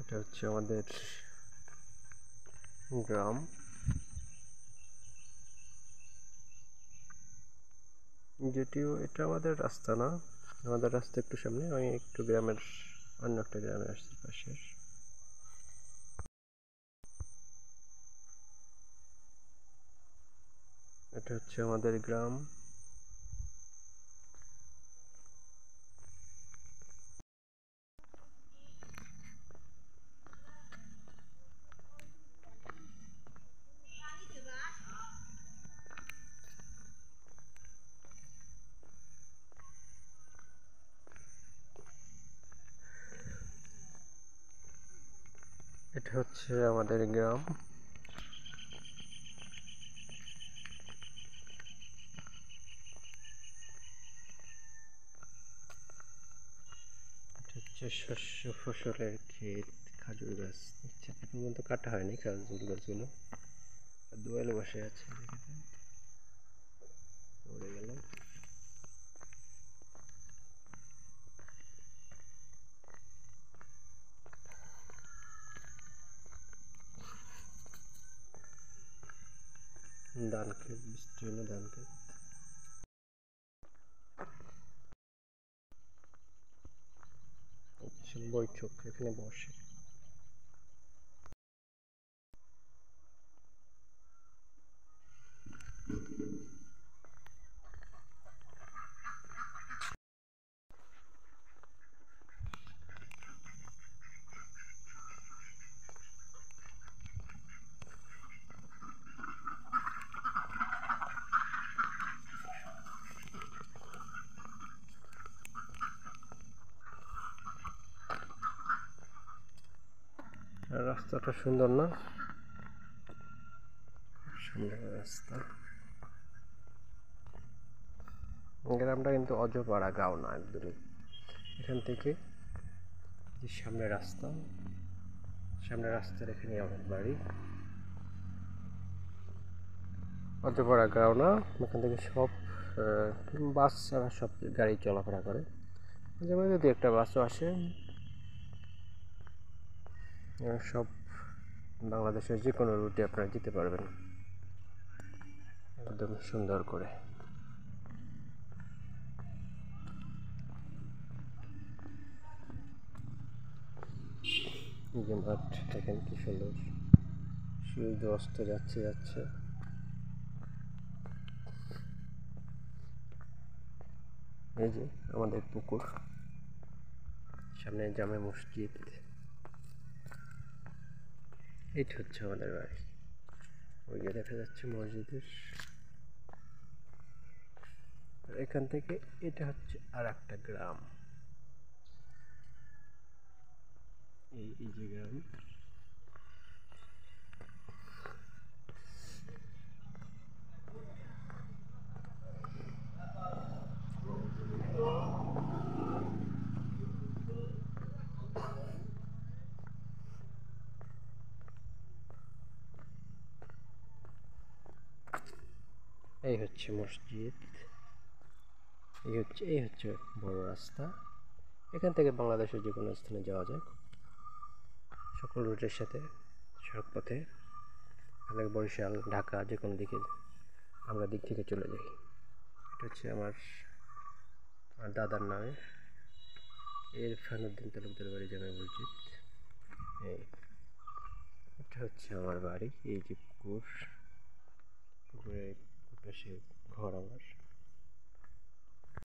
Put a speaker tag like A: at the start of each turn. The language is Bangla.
A: এটা হচ্ছে আমাদের গ্রাম। যদিও এটা আমাদের রাস্তা না, আমাদের রাস্তা একটু সামনে, আমি একটু গ্রামের অন্য একটা গ্রামে আসছি পাশের। এটা হচ্ছে আমাদের গ্রাম। এটা হচ্ছে আমাদের গ্রাম। এটা হচ্ছে শস্য ফসলের ক্ষেত, খাজুর গাছ দেখছেন, এখন পর্যন্ত কাটা হয়নি খাজুর গাছগুলো, দোয়ালে বসে আছে, দেখেছেন পড়ে গেল। ধান ক্ষেত, বিস্তীর্ণ ধান ক্ষেত। বৈঠক এখানে বসে। রাস্তাটা সুন্দর না? সুন্দর রাস্তা। গ্রামটা কিন্তু অজপাড়া গাঁও না একদমই। এখান থেকে যে সামনে রাস্তার এখানে আমার বাড়ি। অজপাড়া গাঁও না, এখান থেকে সব বাস ছাড়া সব গাড়ি চলাফেরা করে। যেমন যদি একটা বাসও আসে, সব বাংলাদেশের যে কোনো রুটে আপনারা যেতে পারবেন একদম সুন্দর করে। যে মাঠ দেখেন কি সুন্দর, সূর্য অস্ত যাচ্ছে। এই যে আমাদের পুকুর, সামনে জামে মসজিদ। এইটা হচ্ছে আমাদের বাড়ি, ওই যে দেখা যাচ্ছে মসজিদের। এখান থেকে এটা হচ্ছে আর একটা গ্রাম, এই যে গ্রাম। এই হচ্ছে মসজিদ, এই হচ্ছে বড় রাস্তা। এখান থেকে বাংলাদেশের যে কোনো স্থানে যাওয়া যায় সকল রুটের সাথে, সড়ক পথে। বরিশাল, ঢাকা, যে কোনো দিকে আমরা দিক থেকে চলে যাই। এটা হচ্ছে আমার দাদার নামে, ইরফান উদ্দিন তালুকদার বাড়ি, জামে মসজিদ। এটা হচ্ছে আমার বাড়ি। এই যে পুকুরের পাশে ঘর আমার।